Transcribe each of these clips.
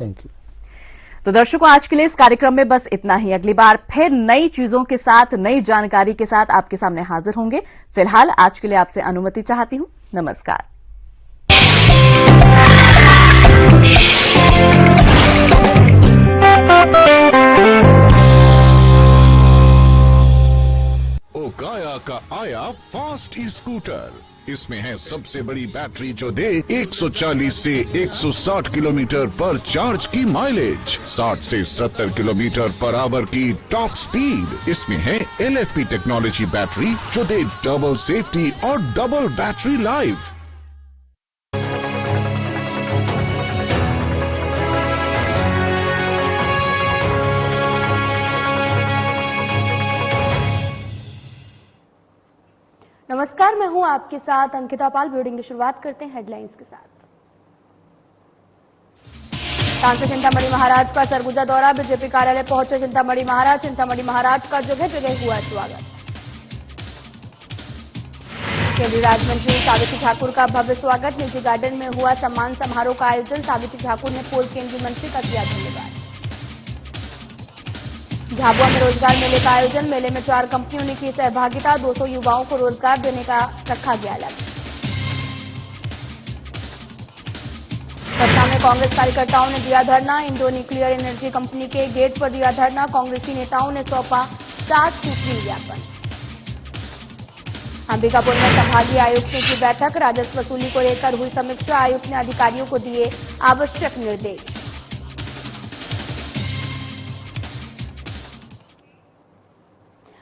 Thank you. तो दर्शकों, आज के लिए इस कार्यक्रम में बस इतना ही। अगली बार फिर नई चीजों के साथ, नई जानकारी के साथ आपके सामने हाजिर होंगे। फिलहाल आज के लिए आपसे अनुमति चाहती हूं। नमस्कार। ओकाया का आया फास्ट ई स्कूटर। इसमें है सबसे बड़ी बैटरी जो दे 140 से 160 किलोमीटर पर चार्ज की माइलेज, 60 से 70 किलोमीटर पर आवर की टॉप स्पीड। इसमें है LFP टेक्नोलॉजी बैटरी जो दे डबल सेफ्टी और डबल बैटरी लाइफ। नमस्कार, मैं हूं आपके साथ अंकिता पाल। ब्रीडिंग की शुरुआत करते हैं हेडलाइंस के साथ। सांसद चिंतामणि महाराज का सरगुजा दौरा, बीजेपी कार्यालय पहुंचे चिंतामणि महाराज। चिंतामणि महाराज का जगह जगह हुआ स्वागत। केंद्रीय राज्य मंत्री सावित्री ठाकुर का भव्य स्वागत, निजी गार्डन में हुआ सम्मान समारोह का आयोजन। सावित्री ठाकुर ने पूर्व केंद्रीय मंत्री का किया धन्यवाद। झाबुआ में रोजगार मेले का आयोजन, मेले में 4 कंपनियों ने की सहभागिता। 200 युवाओं को रोजगार देने का रखा गया लक्ष्य। पटना में कांग्रेस कार्यकर्ताओं ने दिया धरना, इंडो न्यूक्लियर एनर्जी कंपनी के गेट पर दिया धरना। कांग्रेसी नेताओं ने सौंपा 7 सूत्री ज्ञापन। अंबिकापुर में संभागीय आयुक्तों की बैठक, राजस्व वसूली को लेकर हुई समीक्षा। आयुक्त ने अधिकारियों को दिए आवश्यक निर्देश।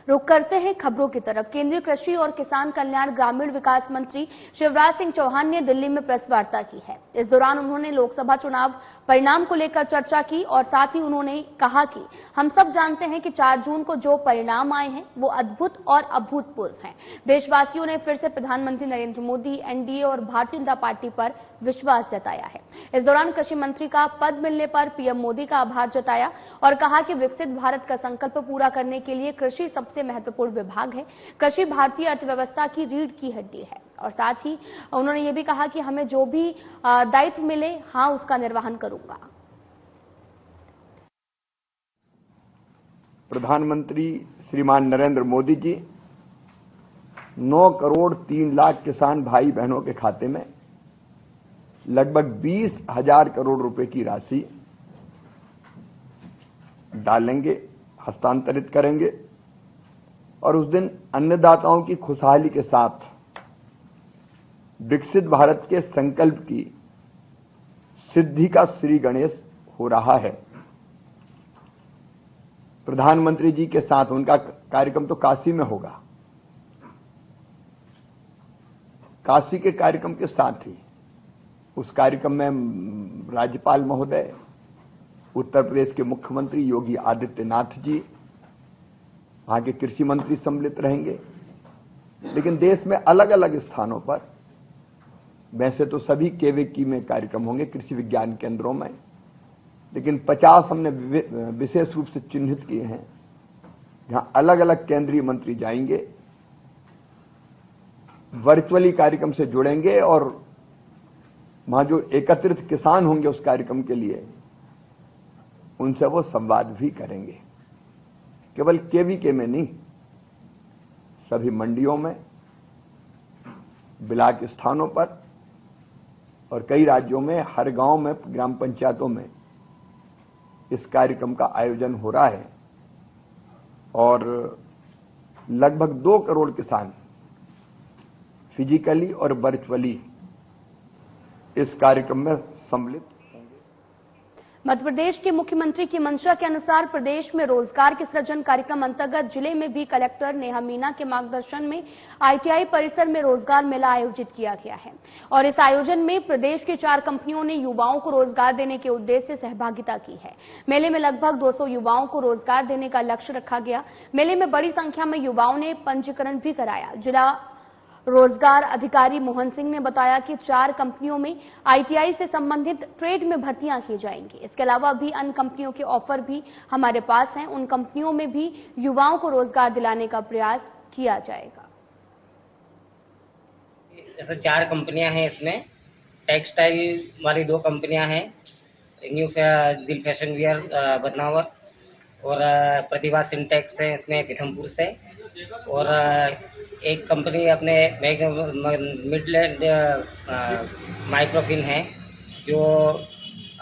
रुक करते हैं खबरों की तरफ। केंद्रीय कृषि और किसान कल्याण ग्रामीण विकास मंत्री शिवराज सिंह चौहान ने दिल्ली में प्रेस वार्ता की है। इस दौरान उन्होंने लोकसभा चुनाव परिणाम को लेकर चर्चा की और साथ ही उन्होंने कहा कि हम सब जानते हैं कि 4 जून को जो परिणाम आए हैं वो अद्भुत और अभूतपूर्व हैं। देशवासियों ने फिर से प्रधानमंत्री नरेंद्र मोदी, एनडीए और भारतीय जनता पार्टी पर विश्वास जताया है। इस दौरान कृषि मंत्री का पद मिलने पर पीएम मोदी का आभार जताया और कहा कि विकसित भारत का संकल्प पूरा करने के लिए कृषि सबसे महत्वपूर्ण विभाग है। कृषि भारतीय अर्थव्यवस्था की रीढ़ की हड्डी है। और साथ ही उन्होंने ये भी कहा कि हमें जो भी दायित्व मिले, हाँ, उसका निर्वहन करूंगा। प्रधानमंत्री श्रीमान नरेंद्र मोदी जी 9 करोड़ 3 लाख किसान भाई बहनों के खाते में लगभग 20,000 करोड़ रुपए की राशि डालेंगे, हस्तांतरित करेंगे और उस दिन अन्नदाताओं की खुशहाली के साथ विकसित भारत के संकल्प की सिद्धि का श्री गणेश हो रहा है। प्रधानमंत्री जी के साथ उनका कार्यक्रम तो काशी में होगा। काशी के कार्यक्रम के साथ ही उस कार्यक्रम में राज्यपाल महोदय, उत्तर प्रदेश के मुख्यमंत्री योगी आदित्यनाथ जी, वहां के कृषि मंत्री सम्मिलित रहेंगे। लेकिन देश में अलग अलग स्थानों पर, वैसे तो सभी केवीकी में कार्यक्रम होंगे, कृषि विज्ञान केंद्रों में, लेकिन 50 हमने विशेष रूप से चिन्हित किए हैं जहां अलग अलग केंद्रीय मंत्री जाएंगे, वर्चुअली कार्यक्रम से जुड़ेंगे और वहां जो एकत्रित किसान होंगे उस कार्यक्रम के लिए, उनसे वो संवाद भी करेंगे। केवल केवीके में नहीं, सभी मंडियों में, ब्लॉक स्थानों पर और कई राज्यों में हर गांव में, ग्राम पंचायतों में इस कार्यक्रम का आयोजन हो रहा है और लगभग 2 करोड़ किसान फिजिकली और वर्चुअली इस कार्यक्रम में सम्मिलित। मध्य प्रदेश के मुख्यमंत्री की मंशा के अनुसार प्रदेश में रोजगार के सृजन कार्यक्रम अंतर्गत जिले में भी कलेक्टर नेहा मीना के मार्गदर्शन में आईटीआई परिसर में रोजगार मेला आयोजित किया गया है और इस आयोजन में प्रदेश की 4 कंपनियों ने युवाओं को रोजगार देने के उद्देश्य से सहभागिता की है। मेले में लगभग 200 युवाओं को रोजगार देने का लक्ष्य रखा गया। मेले में बड़ी संख्या में युवाओं ने पंजीकरण भी कराया। जिला रोजगार अधिकारी मोहन सिंह ने बताया कि 4 कंपनियों में आईटीआई से संबंधित ट्रेड में भर्तियां की जाएंगी। इसके अलावा भी अन्य कंपनियों के ऑफर भी हमारे पास हैं। उन कंपनियों में भी युवाओं को रोजगार दिलाने का प्रयास किया जाएगा। जैसे 4 कंपनियां हैं, इसमें टेक्सटाइल वाली 2 कंपनियां हैं न्यू दिल फैशन वियर बदनावर, और प्रतिभा सिंटेक्स है इसमें पीथमपुर से, और एक कंपनी अपने मिडलैंड माइक्रोफिन है जो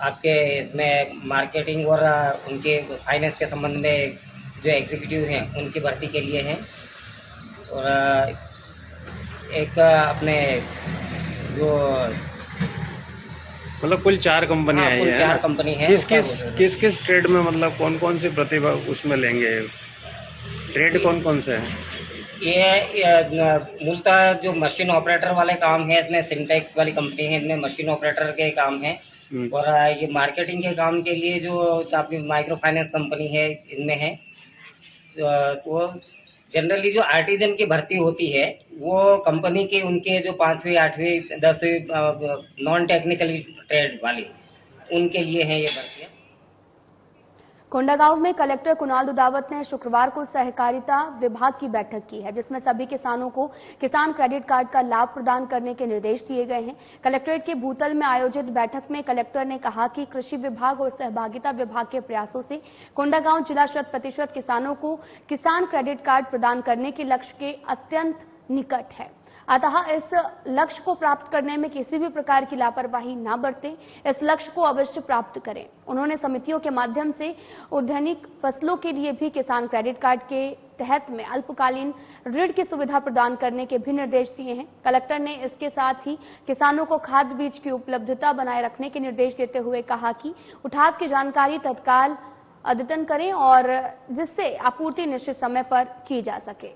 आपके इसमें मार्केटिंग और उनके फाइनेंस के संबंध में जो एग्जीक्यूटिव हैं उनकी भर्ती के लिए हैं। और एक अपने जो मतलब कुल 4 कंपनियां कुल हैं, 4 कंपनी है। किस ट्रेड में, मतलब कौन कौन सी प्रतिभा उसमें लेंगे? ट्रेड कौन कौन से हैं? ये मूलतः जो मशीन ऑपरेटर वाले काम है, इसमें सिंटेक्स वाली कंपनी है, इनमें मशीन ऑपरेटर के काम है। और ये मार्केटिंग के काम के लिए जो आपकी माइक्रो फाइनेंस कंपनी है इनमें है। तो जनरली जो आर्टिजन की भर्ती होती है वो कंपनी के उनके जो 5वीं 8वीं 10वीं नॉन टेक्निकल ट्रेड वाली उनके लिए है ये भर्तियाँ। कोंडागांव में कलेक्टर कुणाल दुदावत ने शुक्रवार को सहकारिता विभाग की बैठक की है, जिसमें सभी किसानों को किसान क्रेडिट कार्ड का लाभ प्रदान करने के निर्देश दिए गए हैं। कलेक्ट्रेट के भूतल में आयोजित बैठक में कलेक्टर ने कहा कि कृषि विभाग और सहभागिता विभाग के प्रयासों से कोंडागांव जिला 100% किसानों को किसान क्रेडिट कार्ड प्रदान करने के लक्ष्य के अत्यंत निकट है। अतः इस लक्ष्य को प्राप्त करने में किसी भी प्रकार की लापरवाही न बरतें, इस लक्ष्य को अवश्य प्राप्त करें। उन्होंने समितियों के माध्यम से उद्यानिक फसलों के लिए भी किसान क्रेडिट कार्ड के तहत में अल्पकालीन ऋण की सुविधा प्रदान करने के भी निर्देश दिए हैं। कलेक्टर ने इसके साथ ही किसानों को खाद बीज की उपलब्धता बनाए रखने के निर्देश देते हुए कहा कि उठाव की जानकारी तत्काल अद्यतन करें और जिससे आपूर्ति निश्चित समय पर की जा सके।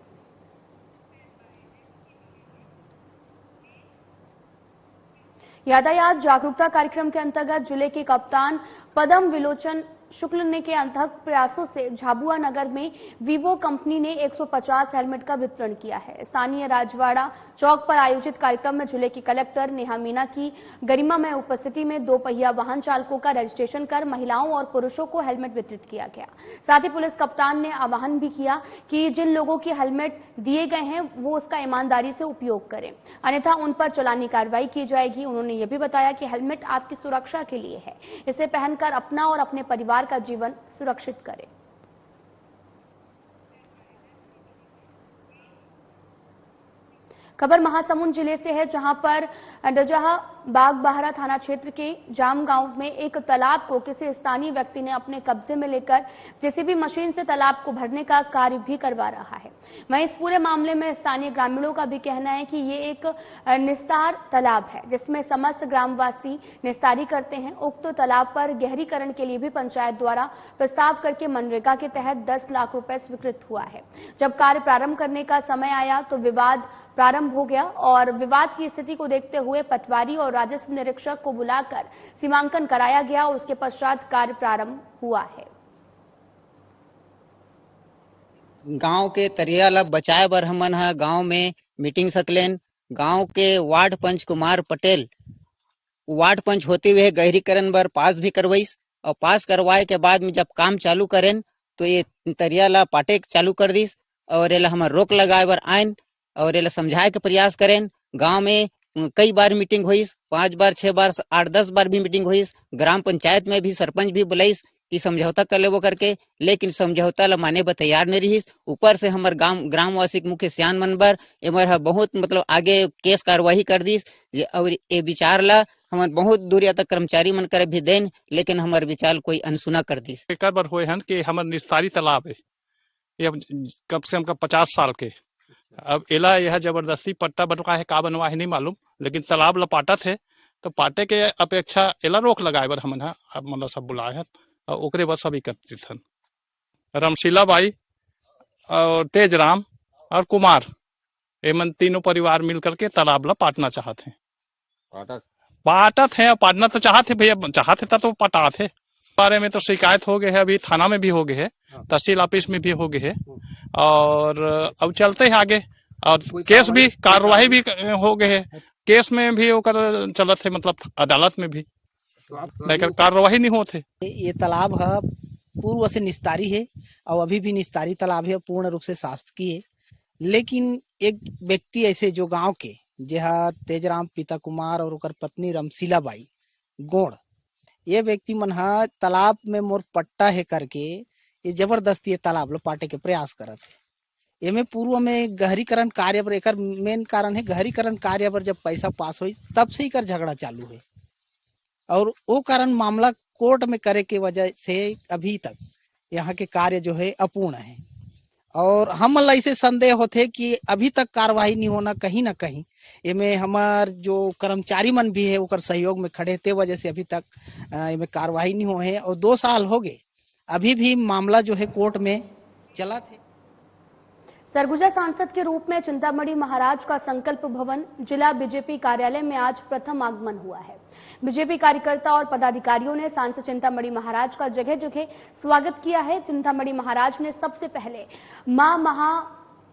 यातायात जागरूकता कार्यक्रम के अंतर्गत जिले के कप्तान पदम विलोचन शुक्ल ने के अथक प्रयासों से झाबुआ नगर में वीवो कंपनी ने 150 हेलमेट का वितरण किया है। स्थानीय राजवाड़ा चौक पर आयोजित कार्यक्रम में जिले की कलेक्टर नेहा मीना की गरिमामय उपस्थिति में 2 पहिया वाहन चालकों का रजिस्ट्रेशन कर महिलाओं और पुरुषों को हेलमेट वितरित किया गया। साथ ही पुलिस कप्तान ने आह्वान भी किया कि जिन लोगों की हेलमेट दिए गए हैं वो उसका ईमानदारी से उपयोग करें, अन्यथा उन पर चालानी कार्रवाई की जाएगी। उन्होंने ये भी बताया कि हेलमेट आपकी सुरक्षा के लिए है, इसे पहनकर अपना और अपने परिवार का जीवन सुरक्षित करें। खबर महासमुंद जिले से है, जहां पर डजहा बागबाहरा थाना क्षेत्र के जाम गांव में एक तालाब को किसी स्थानीय व्यक्ति ने अपने कब्जे में लेकर जेसीबी मशीन से तालाब को भरने का कार्य भी करवा रहा है। वहीं इस पूरे मामले में स्थानीय ग्रामीणों का भी कहना है कि ये एक निस्तार तालाब है, जिसमें समस्त ग्रामवासी निस्तारी करते हैं। उक्त तालाब पर गहरीकरण के लिए भी पंचायत द्वारा प्रस्ताव करके मनरेगा के तहत 10 लाख रुपए स्वीकृत हुआ है। जब कार्य प्रारंभ करने का समय आया तो विवाद प्रारंभ हो गया और विवाद की स्थिति को देखते हुए पटवारी और राजस्व निरीक्षक को बुलाकर सीमांकन कराया गया। उसके पश्चात कार्य प्रारंभ हुआ है। गांव के तरिया ला बचाए बर हमन हा गांव में मीटिंग सकलेन। गांव के वार्ड पंच कुमार पटेल वार्ड पंच होते हुए गहरीकरण बर पास भी करवाइस और पास करवाए के बाद में जब काम चालू करें तो ये तरिया ला पाटे चालू कर दिस और एला हमर रोक लगाए बर आइन और एला समझाए के प्रयास करें। गांव में कई बार मीटिंग हुईस, 5 बार 6 बार 8-10 बार भी मीटिंग हुईस। ग्राम पंचायत में भी सरपंच भी बुलाइस कि समझौता कर लेवो करके, लेकिन समझौता ला माने बर तैयार नहीं रहीस। ऊपर से हमर ग्रामवासी मुख्य सियान मनबर एमर बहुत मतलब आगे केस कार्यवाही कर दिस और ये विचार ला हमर बहुत दूरिया तक कर्मचारी मन करे भी देन, लेकिन हमर विचार कोई अनसुना कर दिस। एकर बर होए हन कि हमर निस्तारी तालाब है, ये कब से हमका 50 साल के। अब एला यह जबरदस्ती पट्टा बनवा है का बनवा है नहीं मालूम, लेकिन तालाब ला पाटत है तो पाटे के अपेक्षा एला रोक लगाए बर हमन हा अब मतलब सब बुलाए हैं और ओकरे बर सब एकत्रित हन। रमशीला बाई और तेजराम और कुमार एमन तीनों परिवार मिल करके तालाब ला पाटना चाहते हैं। पाटत है, पाटना तो चाहते भैया, चाहते तो पटात है। बारे में तो शिकायत हो गए है, अभी थाना में भी हो गए है, तहसील ऑफिस में भी हो गए है और अब चलते हैं आगे और केस भी कार्रवाई भी हो गए है। केस में भी होकर चलत है, मतलब अदालत में भी, लेकिन कार्रवाई नहीं होते। ये तालाब है पूर्व से निस्तारी है और अभी भी निस्तारी तालाब है, पूर्ण रूप से शासकीय है। लेकिन एक व्यक्ति ऐसे जो गांव के जेहा तेजराम पिता कुमार और ओकर पत्नी रमशीला बाई गोड़ ये व्यक्ति मन हा तालाब में मोर पट्टा है करके ये जबरदस्ती तालाब लो पाटे के प्रयास करत है। एमे पूर्व में गहरीकरण कार्य पर एकर मेन कारण है गहरीकरण कार्य पर जब पैसा पास हुई तब से ही कर झगड़ा चालू है और वो कारण मामला कोर्ट में करे के वजह से अभी तक यहाँ के कार्य जो है अपूर्ण है और हम ऐसे संदेह होते कि अभी तक कार्रवाई नहीं होना कहीं ना कहीं इमे हमार जो कर्मचारी मन भी है ओकर सहयोग में खड़े ते वजह से अभी तक इमे कार्रवाई नहीं हो है और 2 साल हो गए अभी भी मामला जो है कोर्ट में चला थे। सरगुजा सांसद के रूप में चिंतामणि महाराज का संकल्प भवन जिला बीजेपी कार्यालय में आज प्रथम आगमन हुआ है। बीजेपी कार्यकर्ता और पदाधिकारियों ने सांसद चिंतामणि महाराज का जगह जगह स्वागत किया है। चिंतामणि महाराज ने सबसे पहले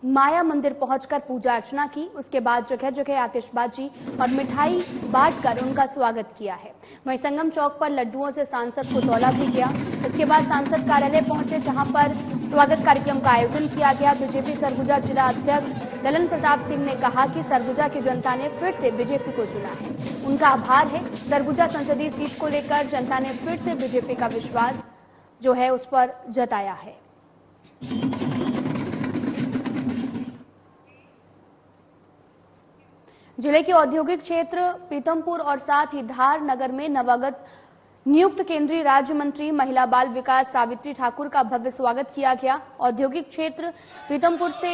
माया मंदिर पहुंचकर पूजा अर्चना की। उसके बाद जगह जगह आतिशबाजी और मिठाई बांटकर उनका स्वागत किया है। वहीं संगम चौक पर लड्डुओं से सांसद को तौला भी गया। इसके बाद सांसद कार्यालय पहुंचे जहां पर स्वागत कार्यक्रम का आयोजन किया गया। बीजेपी सरगुजा जिला अध्यक्ष ललन प्रताप सिंह ने कहा कि सरगुजा की जनता ने फिर से बीजेपी को चुना है, उनका आभार है। सरगुजा संसदीय सीट को लेकर जनता ने फिर से बीजेपी का विश्वास जो है उस पर जताया है। जिले के औद्योगिक क्षेत्र पीथमपुर और साथ ही धार नगर में नवागत नियुक्त केंद्रीय राज्य मंत्री महिला बाल विकास सावित्री ठाकुर का भव्य स्वागत किया गया। औद्योगिक क्षेत्र पीथमपुर से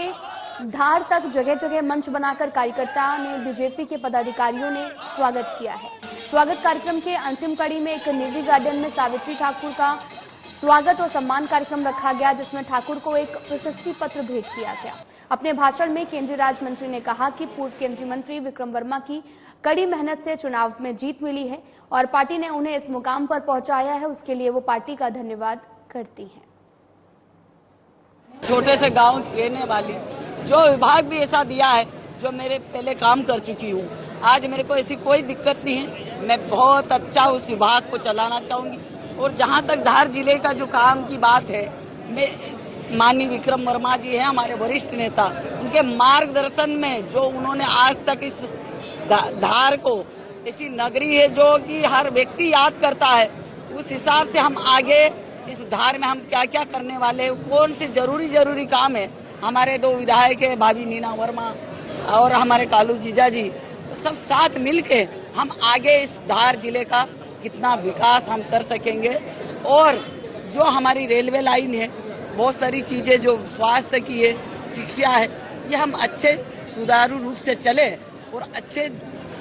धार तक जगह जगह मंच बनाकर कार्यकर्ताओं ने बीजेपी के पदाधिकारियों ने स्वागत किया है। स्वागत कार्यक्रम के अंतिम कड़ी में एक निजी गार्डन में सावित्री ठाकुर का स्वागत और सम्मान कार्यक्रम रखा गया, जिसमें ठाकुर को एक प्रशस्ति पत्र भेंट किया गया। अपने भाषण में केंद्रीय राज्य मंत्री ने कहा कि पूर्व केंद्रीय मंत्री विक्रम वर्मा की कड़ी मेहनत से चुनाव में जीत मिली है और पार्टी ने उन्हें इस मुकाम पर पहुंचाया है, उसके लिए वो पार्टी का धन्यवाद करती है। छोटे से गांव रहने वाली जो विभाग भी ऐसा दिया है जो मेरे पहले काम कर चुकी हूँ, आज मेरे को ऐसी कोई दिक्कत नहीं है। मैं बहुत अच्छा उस विभाग को चलाना चाहूंगी और जहाँ तक धार जिले का जो काम की बात है, मैं माननीय विक्रम वर्मा जी हैं हमारे वरिष्ठ नेता, उनके मार्गदर्शन में जो उन्होंने आज तक इस धार को ऐसी नगरी है जो कि हर व्यक्ति याद करता है, उस हिसाब से हम आगे इस धार में हम क्या क्या करने वाले, कौन से जरूरी काम है। हमारे 2 विधायक है भाभी नीना वर्मा और हमारे कालू जीजा जी, सब साथ मिलके हम आगे इस धार जिले का कितना विकास हम कर सकेंगे। और जो हमारी रेलवे लाइन है, बहुत सारी चीजें जो स्वास्थ्य की है, शिक्षा है, ये हम अच्छे सुचारू रूप से चले और अच्छे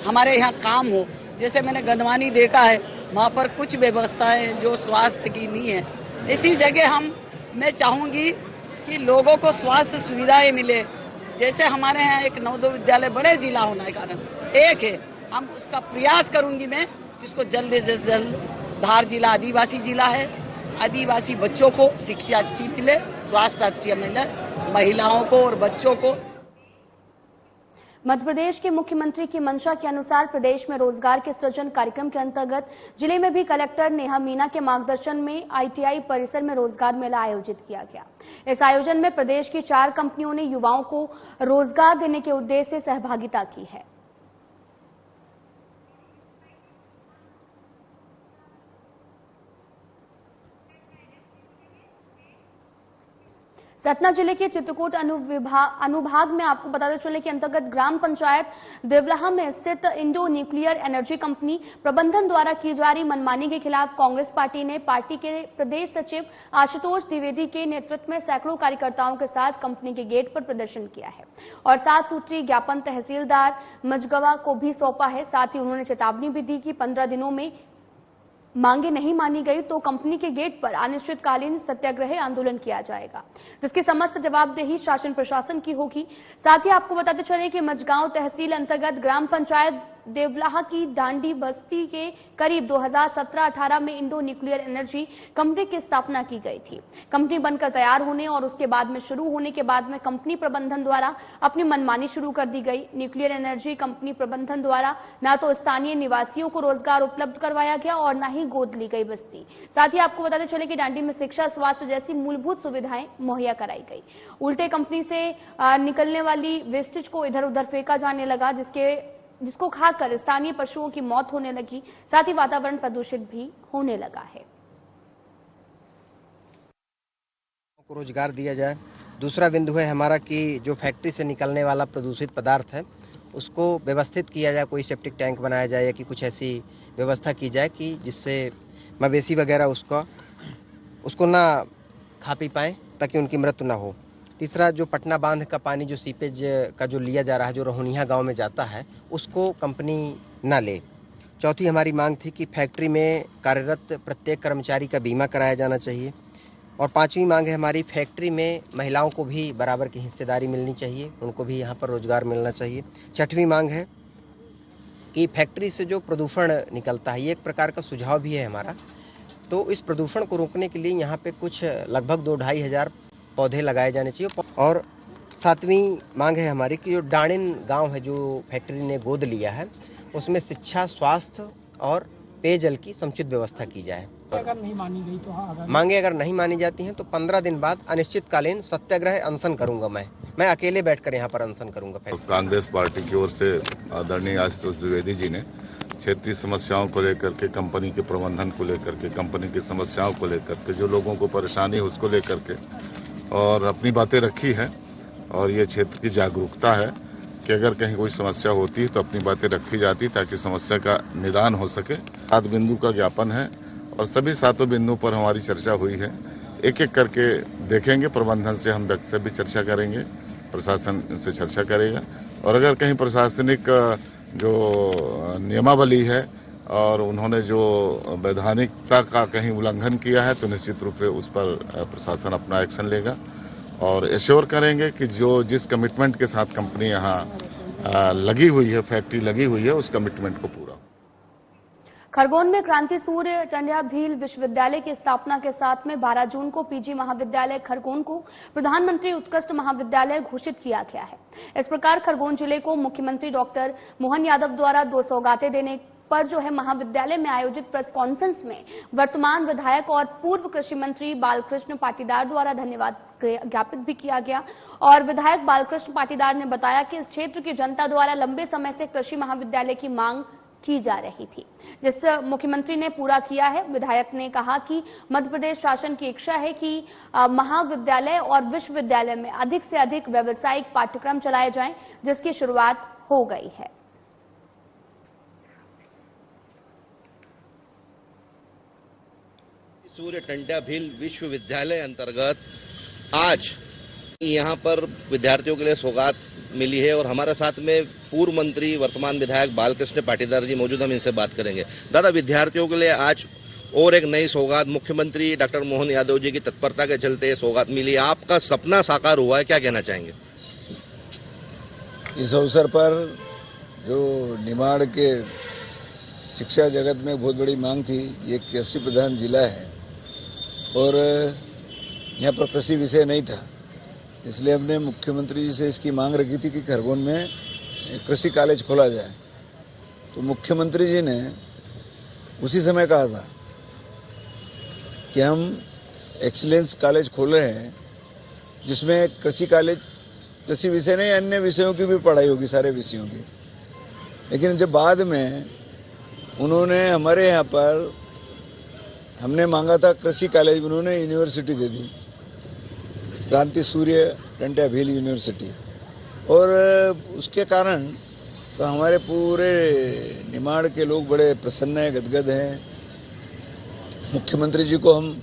हमारे यहाँ काम हो। जैसे मैंने गंदवानी देखा है, वहाँ पर कुछ व्यवस्थाएं जो स्वास्थ्य की नहीं है, इसी जगह मैं चाहूंगी कि लोगों को स्वास्थ्य सुविधाएं मिले। जैसे हमारे यहाँ एक नवोदय विद्यालय बड़े जिला होने के कारण एक है, हम उसका प्रयास करूंगी मैं, जिसको जल्द से जल्द धार जिला आदिवासी जिला है, आदिवासी बच्चों को शिक्षा अच्छी मिले, स्वास्थ्य अच्छी मिले, महिलाओं को और बच्चों को। मध्य प्रदेश के मुख्यमंत्री की मंशा के अनुसार प्रदेश में रोजगार के सृजन कार्यक्रम के अंतर्गत जिले में भी कलेक्टर नेहा मीना के मार्गदर्शन में ITI परिसर में रोजगार मेला आयोजित किया गया। इस आयोजन में प्रदेश की 4 कंपनियों ने युवाओं को रोजगार देने के उद्देश्य से सहभागिता की है। सतना जिले के चित्रकूट अनुभाग में आपको बताते चले कि अंतर्गत ग्राम पंचायत देवलाहा में स्थित इंडो न्यूक्लियर एनर्जी कंपनी प्रबंधन द्वारा की जा रही मनमानी के खिलाफ कांग्रेस पार्टी ने पार्टी के प्रदेश सचिव आशुतोष द्विवेदी के नेतृत्व में सैकड़ों कार्यकर्ताओं के साथ कंपनी के गेट पर प्रदर्शन किया है और 7 सूत्रीय ज्ञापन तहसीलदार मजगवा को भी सौंपा है। साथ ही उन्होंने चेतावनी भी दी कि 15 दिनों में मांगे नहीं मानी गई तो कंपनी के गेट पर अनिश्चितकालीन सत्याग्रह आंदोलन किया जाएगा, जिसकी समस्त जवाबदेही शासन प्रशासन की होगी। साथ ही आपको बताते चले कि मजगांव तहसील अंतर्गत ग्राम पंचायत देवलाहा की डांडी बस्ती के करीब 2017-18 में इंडो न्यूक्लियर एनर्जी कंपनी की स्थापना की गई थी। कंपनी बनकर तैयार होने और उसके बाद में शुरू होने के बाद में कंपनी प्रबंधन द्वारा अपनी मनमानी शुरू कर दी गई। न्यूक्लियर एनर्जी कंपनी प्रबंधन द्वारा न तो स्थानीय निवासियों को रोजगार उपलब्ध करवाया गया और न ही गोद ली गई बस्ती। साथ ही आपको बताते चले कि डांडी में शिक्षा, स्वास्थ्य जैसी मूलभूत सुविधाएं मुहैया कराई गई। उल्टे कंपनी से निकलने वाली वेस्टेज को इधर उधर फेंका जाने लगा, जिसके जिसको खाकर स्थानीय पशुओं की मौत होने लगी, साथ ही वातावरण प्रदूषित भी होने लगा है। को रोजगार दिया जाए। दूसरा बिंदु है हमारा कि जो फैक्ट्री से निकलने वाला प्रदूषित पदार्थ है उसको व्यवस्थित किया जाए, कोई सेप्टिक टैंक बनाया जाए या कि कुछ ऐसी व्यवस्था की जाए कि जिससे मवेशी वगैरह उसको ना खा पी पाएँ ताकि उनकी मृत्यु ना हो। तीसरा, जो पटना बांध का पानी जो सीपेज का जो लिया जा रहा है, जो रोहनिया गांव में जाता है, उसको कंपनी ना ले। चौथी हमारी मांग थी कि फैक्ट्री में कार्यरत प्रत्येक कर्मचारी का बीमा कराया जाना चाहिए। और पांचवी मांग है हमारी, फैक्ट्री में महिलाओं को भी बराबर की हिस्सेदारी मिलनी चाहिए, उनको भी यहाँ पर रोजगार मिलना चाहिए। छठवीं मांग है कि फैक्ट्री से जो प्रदूषण निकलता है, ये एक प्रकार का सुझाव भी है हमारा, तो इस प्रदूषण को रोकने के लिए यहाँ पे कुछ लगभग 2-2.5 हजार पौधे लगाए जाने चाहिए। और सातवीं मांग है हमारी कि जो डाणिन गांव है जो फैक्ट्री ने गोद लिया है, उसमें शिक्षा, स्वास्थ्य और पेयजल की समुचित व्यवस्था की जाए। अगर नहीं मानी गई तो मांगे अगर नहीं मानी जाती हैं तो 15 दिन बाद अनिश्चितकालीन सत्याग्रह अनशन करूंगा। मैं अकेले बैठकर यहाँ पर अनशन करूंगा। कांग्रेस पार्टी की ओर से आदरणीय आशुतोष द्विवेदी जी ने क्षेत्रीय समस्याओं को लेकर के, कंपनी के प्रबंधन को लेकर के, कंपनी की समस्याओं को लेकर के, जो लोगों को परेशानी है उसको लेकर के और अपनी बातें रखी है। और ये क्षेत्र की जागरूकता है कि अगर कहीं कोई समस्या होती है तो अपनी बातें रखी जाती ताकि समस्या का निदान हो सके। 7 बिंदु का ज्ञापन है और सभी 7 बिंदु पर हमारी चर्चा हुई है। एक एक करके देखेंगे, प्रबंधन से हम व्यक्ति से भी चर्चा करेंगे, प्रशासन से चर्चा करेगा और अगर कहीं प्रशासनिक जो नियमावली है और उन्होंने जो वैधानिकता का कहीं उल्लंघन किया है तो निश्चित रूप से उस पर प्रशासन अपना एक्शन लेगा और एश्योर करेंगे कि जो जिस कमिटमेंट के साथ कंपनी यहाँ लगी हुई है, फैक्ट्री लगी हुई है, उस कमिटमेंट को पूरा। खरगोन में क्रांति सूर्य टंड्या भील विश्वविद्यालय की स्थापना के साथ में 12 जून को पीजी महाविद्यालय खरगोन को प्रधानमंत्री उत्कृष्ट महाविद्यालय घोषित किया गया है। इस प्रकार खरगोन जिले को मुख्यमंत्री डॉक्टर मोहन यादव द्वारा 2 सौगातें देने पर जो है महाविद्यालय में आयोजित प्रेस कॉन्फ्रेंस में वर्तमान विधायक और पूर्व कृषि मंत्री बालकृष्ण पाटीदार द्वारा धन्यवाद ज्ञापित भी किया गया। और विधायक बालकृष्ण पाटीदार ने बताया कि इस क्षेत्र की जनता द्वारा लंबे समय से कृषि महाविद्यालय की मांग की जा रही थी, जिस मुख्यमंत्री ने पूरा किया है। विधायक ने कहा कि मध्य प्रदेश शासन की इच्छा है कि महाविद्यालय और विश्वविद्यालय में अधिक से अधिक व्यावसायिक पाठ्यक्रम चलाए जाएं, जिसकी शुरुआत हो गई है। सूर्य टंड्या भील विश्वविद्यालय अंतर्गत आज यहाँ पर विद्यार्थियों के लिए सौगात मिली है और हमारे साथ में पूर्व मंत्री वर्तमान विधायक बालकृष्ण पाटीदार जी मौजूद, हम इनसे बात करेंगे। दादा, विद्यार्थियों के लिए आज और एक नई सौगात मुख्यमंत्री डॉक्टर मोहन यादव जी की तत्परता के चलते सौगात मिली, आपका सपना साकार हुआ है, क्या कहना चाहेंगे? इस अवसर पर जो निमाड़ के शिक्षा जगत में बहुत बड़ी मांग थी, ये कृषि प्रधान जिला है और यहाँ पर कृषि विषय नहीं था, इसलिए हमने मुख्यमंत्री जी से इसकी मांग रखी थी कि खरगोन में कृषि कॉलेज खोला जाए। तो मुख्यमंत्री जी ने उसी समय कहा था कि हम एक्सीलेंस कॉलेज खोल रहे हैं जिसमें कृषि विषय नहीं, अन्य विषयों की भी पढ़ाई होगी, सारे विषयों की। लेकिन जब बाद में उन्होंने हमारे यहाँ पर हमने मांगा था कृषि कॉलेज, उन्होंने यूनिवर्सिटी दे दी, क्रांति सूर्य टंड्या भील यूनिवर्सिटी। और उसके कारण तो हमारे पूरे निमाड़ के लोग बड़े प्रसन्न हैं, गदगद हैं। मुख्यमंत्री जी को हम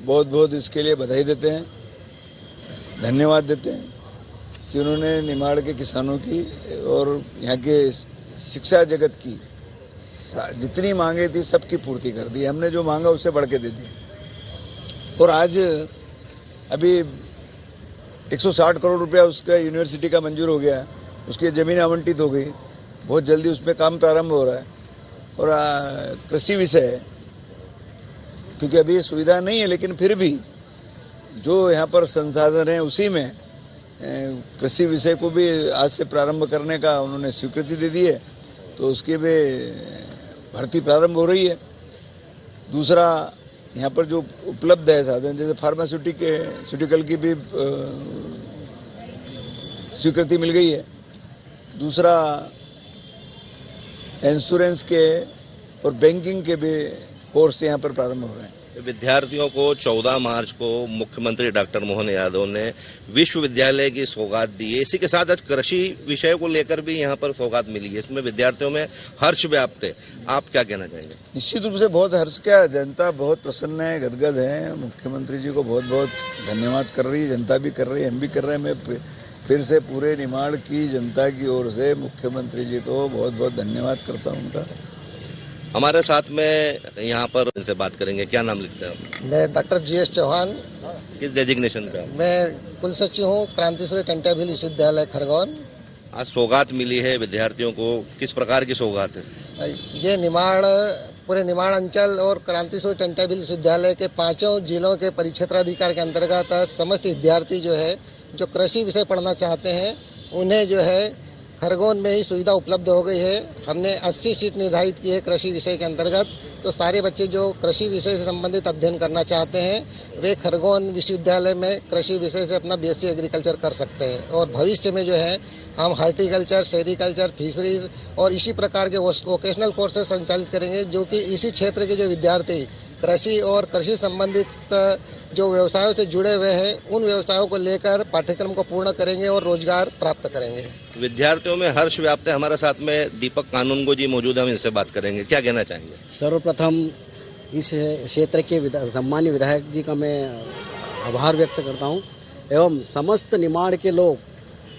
बहुत बहुत इसके लिए बधाई देते हैं, धन्यवाद देते हैं कि उन्होंने निमाड़ के किसानों की और यहाँ के शिक्षा जगत की जितनी मांगे थी सबकी पूर्ति कर दी। हमने जो मांगा उससे बढ़ के दे दी। और आज अभी 160 करोड़ रुपया उसका यूनिवर्सिटी का मंजूर हो गया, उसकी ज़मीन आवंटित हो गई, बहुत जल्दी उसमें काम प्रारंभ हो रहा है। और कृषि विषय, क्योंकि अभी सुविधा नहीं है, लेकिन फिर भी जो यहाँ पर संसाधन है उसी में कृषि विषय को भी आज से प्रारंभ करने का उन्होंने स्वीकृति दे दी है, तो उसकी भी भर्ती प्रारंभ हो रही है। दूसरा, यहाँ पर जो उपलब्ध है साधन, जैसे फार्मास्यूटिकल की भी स्वीकृति मिल गई है। दूसरा, इंश्योरेंस के और बैंकिंग के भी कोर्स यहाँ पर प्रारंभ हो रहे हैं। विद्यार्थियों को 14 मार्च को मुख्यमंत्री डॉक्टर मोहन यादव ने विश्वविद्यालय की सौगात दी है। इसी के साथ आज कृषि विषय को लेकर भी यहाँ पर सौगात मिली है। इसमें विद्यार्थियों में हर्ष व्याप्त है। आप क्या कहना चाहेंगे? निश्चित रूप से बहुत हर्ष, क्या जनता बहुत प्रसन्न है, गदगद है। मुख्यमंत्री जी को बहुत बहुत धन्यवाद कर रही है, जनता भी कर रही है, हम भी कर रहे हैं। मैं फिर से पूरे निमाड़ की जनता की ओर से मुख्यमंत्री जी को बहुत बहुत धन्यवाद करता हूँ उनका। हमारे साथ में यहाँ पर इनसे बात करेंगे। क्या नाम लिखते हैं आप? मैं डॉक्टर GS चौहान। किस डेजिग्नेशन पे? मैं कुल सचिव हूँ क्रांतिसूर्य टेंटाभिल विश्वविद्यालय खरगोन। आज सौगात मिली है विद्यार्थियों को, किस प्रकार की सौगात है? ये निमाड़, पूरे निमाड़ अंचल और क्रांतिसूर्य टेंटाभिल विश्वविद्यालय के 5 जिलों के परिक्षेत्राधिकार के अंतर्गत समस्त विद्यार्थी जो है जो कृषि विषय पढ़ना चाहते हैं उन्हें जो है खरगोन में ही सुविधा उपलब्ध हो गई है। हमने 80 सीट निर्धारित की है कृषि विषय के अंतर्गत। तो सारे बच्चे जो कृषि विषय से संबंधित अध्ययन करना चाहते हैं वे खरगोन विश्वविद्यालय में कृषि विषय से अपना BSc एग्रीकल्चर कर सकते हैं। और भविष्य में जो है हम हॉर्टिकल्चर, सेरिकल्चर, फिशरीज और इसी प्रकार के वोकेशनल कोर्सेज संचालित करेंगे जो कि इसी क्षेत्र के जो विद्यार्थी कृषि और कृषि संबंधित जो व्यवसायों से जुड़े हुए हैं उन व्यवसायों को लेकर पाठ्यक्रम को पूर्ण करेंगे और रोजगार प्राप्त करेंगे। विद्यार्थियों में हर्ष व्याप्त है। हमारे साथ में दीपक कानूनगो जी मौजूद है, हम इनसे बात करेंगे। क्या कहना चाहेंगे? सर्वप्रथम इस क्षेत्र के सम्मानीय विधायक जी का मैं आभार व्यक्त करता हूं एवं समस्त निमाड़ के लोग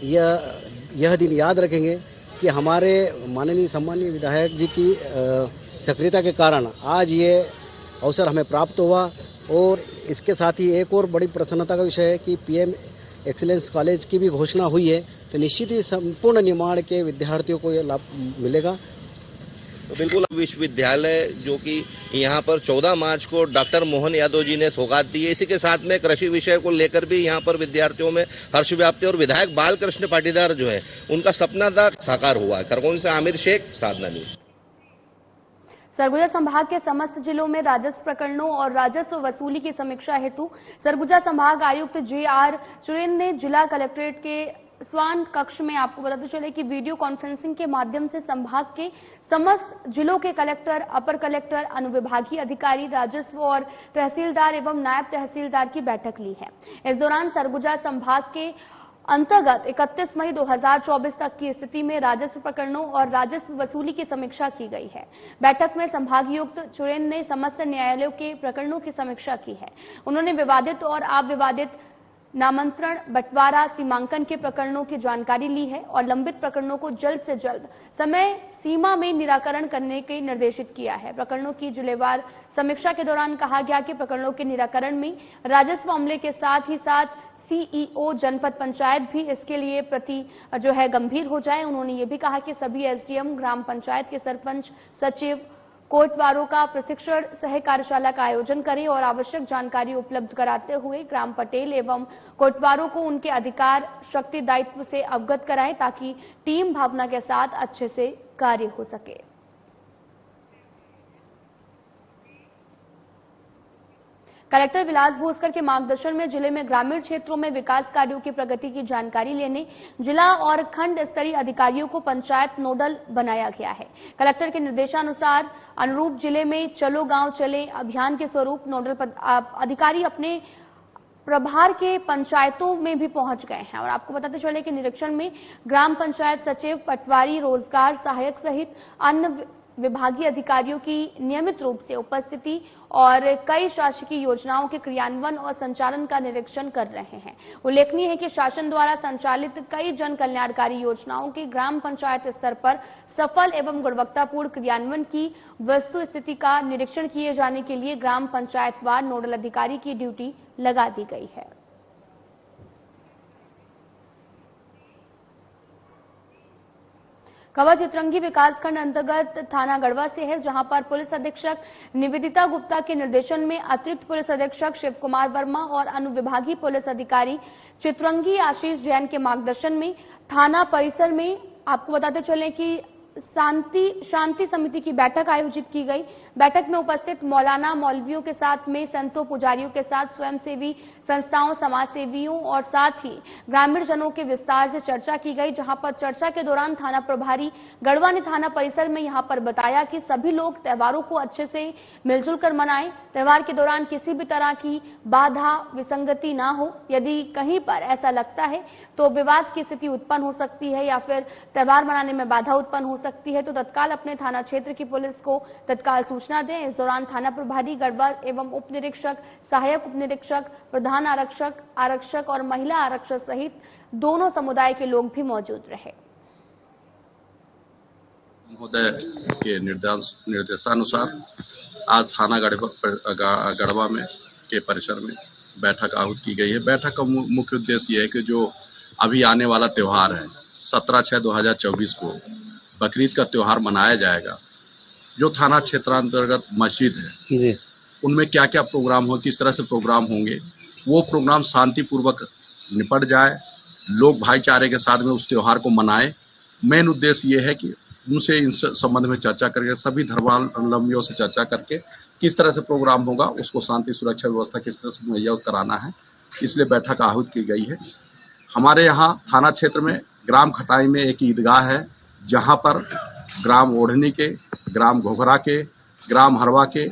यह दिन याद रखेंगे कि हमारे माननीय सम्मानीय विधायक जी की सक्रियता के कारण आज ये अवसर हमें प्राप्त हुआ। और इसके साथ ही एक और बड़ी प्रसन्नता का विषय है कि PM एक्सीलेंस कॉलेज की भी घोषणा हुई है। तो निश्चित ही संपूर्ण निमाड़ के विद्यार्थियों को यह लाभ मिलेगा। तो बिल्कुल विश्वविद्यालय जो कि यहाँ पर 14 मार्च को डॉक्टर मोहन यादव जी ने सौगात दी है। इसी के साथ में कृषि विषय को लेकर भी यहाँ पर विद्यार्थियों में हर्ष व्याप्त है। और विधायक बालकृष्ण पाटीदार जो है उनका सपना था साकार हुआ है। खरगोन से आमिर शेख, साधना न्यूज। सरगुजा संभाग के समस्त जिलों में राजस्व प्रकरणों और राजस्व वसूली की समीक्षा हेतु सरगुजा संभाग आयुक्त JR चुरेन ने जिला कलेक्ट्रेट के स्वान कक्ष में, आपको बताते चले कि वीडियो कॉन्फ्रेंसिंग के माध्यम से संभाग के समस्त जिलों के कलेक्टर, अपर कलेक्टर, अनुविभागीय अधिकारी, राजस्व और तहसीलदार एवं नायब तहसीलदार की बैठक ली है। इस दौरान सरगुजा संभाग के अंतर्गत 31 मई 2024 तक की स्थिति में राजस्व प्रकरणों और राजस्व वसूली की समीक्षा की गई है। बैठक में संभागायुक्त चुरेन ने समस्त न्यायालयों के प्रकरणों की समीक्षा की है। उन्होंने विवादित और अविवादित नामांतरण, बंटवारा, सीमांकन के प्रकरणों की जानकारी ली है और लंबित प्रकरणों को जल्द से जल्द समय सीमा में निराकरण करने के निर्देशित किया है। प्रकरणों की जिलेवार समीक्षा के दौरान कहा गया कि प्रकरणों के निराकरण में राजस्व अमले के साथ ही साथ CEO जनपद पंचायत भी इसके लिए प्रति जो है गंभीर हो जाए। उन्होंने ये भी कहा कि सभी SDM, ग्राम पंचायत के सरपंच, सचिव, कोटवारों का प्रशिक्षण सह कार्यशाला का आयोजन करें और आवश्यक जानकारी उपलब्ध कराते हुए ग्राम पटेल एवं कोटवारों को उनके अधिकार, शक्ति, दायित्व से अवगत कराएं ताकि टीम भावना के साथ अच्छे से कार्य हो सके। कलेक्टर विलास भोसकर के मार्गदर्शन में जिले में ग्रामीण क्षेत्रों में विकास कार्यों की प्रगति की जानकारी लेने जिला और खंड स्तरीय अधिकारियों को पंचायत नोडल बनाया गया है। कलेक्टर के निर्देशानुसार अनुरूप जिले में चलो गांव चले अभियान के स्वरूप नोडल अधिकारी अपने प्रभार के पंचायतों में भी पहुंच गए हैं। और आपको बताते चले कि निरीक्षण में ग्राम पंचायत सचिव, पटवारी, रोजगार सहायक सहित अन्य विभागीय अधिकारियों की नियमित रूप से उपस्थिति और कई शासकीय योजनाओं के क्रियान्वयन और संचालन का निरीक्षण कर रहे हैं। उल्लेखनीय है कि शासन द्वारा संचालित कई जन कल्याणकारी योजनाओं के ग्राम पंचायत स्तर पर सफल एवं गुणवत्तापूर्ण क्रियान्वयन की वस्तु स्थिति का निरीक्षण किए जाने के लिए ग्राम पंचायतवार नोडल अधिकारी की ड्यूटी लगा दी गई है। खबर चित्रंगी विकासखंड अंतर्गत थाना गढ़वा से है, जहां पर पुलिस अधीक्षक निवेदिता गुप्ता के निर्देशन में अतिरिक्त पुलिस अधीक्षक शिव कुमार वर्मा और अनुविभागीय पुलिस अधिकारी चित्रंगी आशीष जैन के मार्गदर्शन में थाना परिसर में आपको बताते चलें कि शांति समिति की बैठक आयोजित की गई। बैठक में उपस्थित मौलाना मौलवियों के साथ में संतों पुजारियों के साथ स्वयंसेवी संस्थाओं, समाज सेवियों और साथ ही ग्रामीण जनों के विस्तार से चर्चा की गई। जहां पर चर्चा के दौरान थाना प्रभारी गढ़वा ने थाना परिसर में यहां पर बताया कि सभी लोग त्योहारों को अच्छे से मिलजुल कर मनाएं। त्योहार के दौरान किसी भी तरह की बाधा विसंगति ना हो। यदि कहीं पर ऐसा लगता है तो विवाद की स्थिति उत्पन्न हो सकती है या फिर त्योहार मनाने में बाधा उत्पन्न हो सकती है तो तत्काल अपने थाना क्षेत्र की पुलिस को तत्काल सूचना दें। इस दौरान थाना प्रभारी गढ़वा एवं उप निरीक्षक, सहायक उप निरीक्षक, प्रधान आरक्षक और महिला आरक्षक सहित दोनों समुदाय के लोग भी मौजूद रहे। महोदय के निर्देशानुसार आज थाना गढ़वा में के परिसर में बैठक आहूत की गई है। बैठक का मुख्य उद्देश्य यह है कि जो अभी आने वाला त्योहार है 17/6/2024 को बकरीद का त्योहार मनाया जाएगा। जो थाना क्षेत्रांतर्गत मस्जिद है जी, उनमें क्या क्या प्रोग्राम हो, किस तरह से प्रोग्राम होंगे, वो प्रोग्राम शांतिपूर्वक निपट जाए, लोग भाईचारे के साथ में उस त्योहार को मनाएं। मेन उद्देश्य ये है कि उनसे इस संबंध में चर्चा करके, सभी धर्मावलंबियों से चर्चा करके किस तरह से प्रोग्राम होगा, उसको शांति सुरक्षा व्यवस्था किस तरह से मुहैया कराना है, इसलिए बैठक आहूत की गई है। हमारे यहाँ थाना क्षेत्र में ग्राम खटाई में एक ईदगाह है, जहाँ पर ग्राम ओढ़नी के, ग्राम घोघरा के, ग्राम हरवा के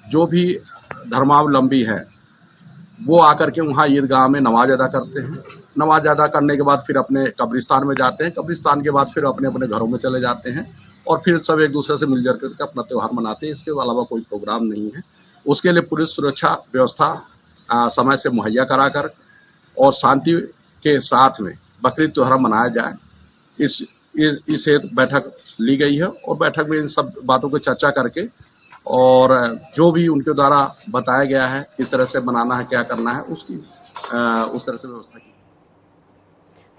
जो भी धर्मावलंबी हैं वो आकर के वहाँ ईदगाह में नमाज अदा करते हैं। नमाज अदा करने के बाद फिर अपने कब्रिस्तान में जाते हैं। कब्रिस्तान के बाद फिर अपने अपने घरों में चले जाते हैं और फिर सब एक दूसरे से मिलजुल करके अपना त्यौहार मनाते हैं। इसके अलावा कोई प्रोग्राम नहीं है। उसके लिए पुलिस सुरक्षा व्यवस्था समय से मुहैया कराकर और शांति के साथ में बकरीद त्योहार मनाया जाए, इस हेतु बैठक ली गई है। और बैठक में इन सब बातों को चर्चा करके और जो भी उनके द्वारा बताया गया है किस तरह से बनाना है, क्या करना है, उसकी उस तरह से व्यवस्था की।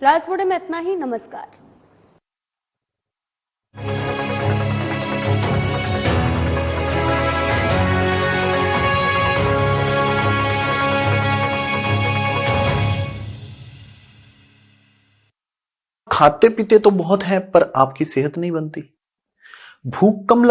फिलहाल इस वीडियो में इतना ही। नमस्कार। खाते पीते तो बहुत है पर आपकी सेहत नहीं बनती। भूख कम